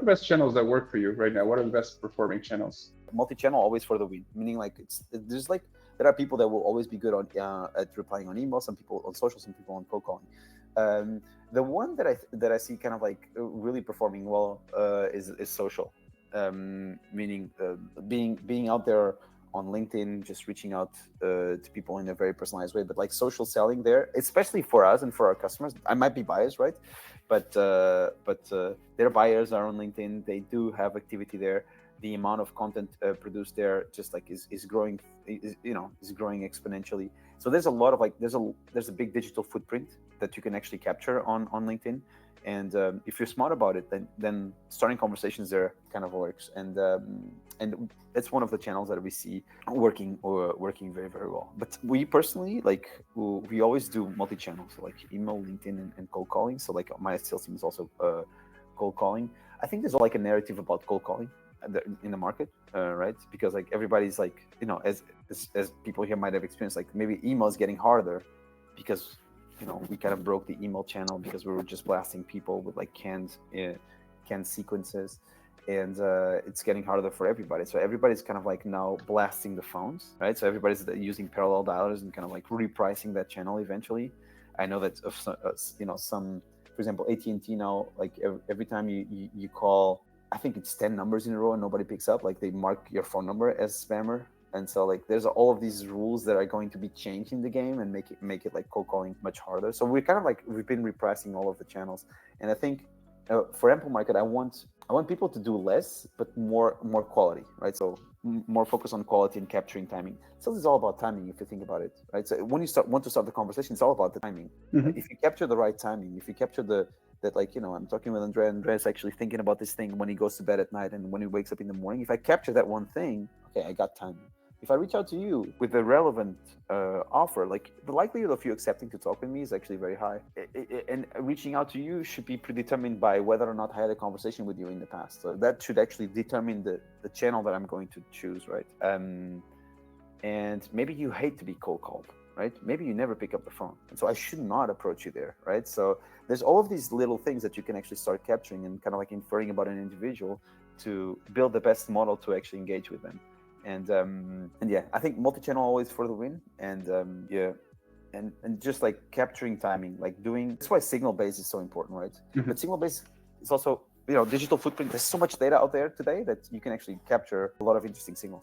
the best channels that work for you right now? What are the best performing channels? Multi-channel always for the win, meaning like there are people that will always be good on at replying on email, some people on social, some people on cold calling. The one that I see kind of like really performing well is social, meaning being out there on LinkedIn, just reaching out to people in a very personalized way, but like social selling there, especially for us and for our customers. I might be biased, right? But their buyers are on LinkedIn. They do have activity there. The amount of content produced there just like is growing, is growing exponentially. So there's a lot of like there's a big digital footprint that you can actually capture on LinkedIn. And if you're smart about it, then starting conversations there kind of works. And it's one of the channels that we see working very, very well. But we personally, like, we always do multi-channel, so like email, LinkedIn, and cold calling. So like my sales team is also cold calling. I think there's like a narrative about cold calling in the market, right? Because like everybody's like, as people here might have experienced, like maybe email is getting harder because we kind of broke the email channel because we were just blasting people with like canned sequences, and it's getting harder for everybody. So everybody's kind of like now blasting the phones, right? So everybody's using parallel dialers and kind of like repricing that channel eventually. I know that some, for example, AT&T now, like every time you call, I think it's 10 numbers in a row and nobody picks up, like they mark your phone number as spammer. And so like there's all of these rules that are going to be changing the game and make it like cold calling much harder. So we're kind of like, we've been repricing all of the channels. And I think for Ample Market, I want people to do less, but more quality, right? So more focus on quality and capturing timing. Sales is all about timing, if you think about it, right? So when you want to start the conversation, it's all about the timing. Mm-hmm. If you capture the right timing, if you capture that like, I'm talking with Andrea, and Andrea's actually thinking about this thing when he goes to bed at night and when he wakes up in the morning. If I capture that one thing, okay, I got timing. If I reach out to you with a relevant offer, like the likelihood of you accepting to talk with me is actually very high. And reaching out to you should be predetermined by whether or not I had a conversation with you in the past. So that should actually determine the channel that I'm going to choose, right? And maybe you hate to be cold called, right? Maybe you never pick up the phone. And so I should not approach you there, right? So there's all of these little things that you can actually start capturing and kind of like inferring about an individual to build the best model to actually engage with them. And yeah, I think multi-channel always for the win. And and just like capturing timing, like that's why signal based is so important, right? Mm-hmm. But signal based is also digital footprint. There's so much data out there today that you can actually capture a lot of interesting signals.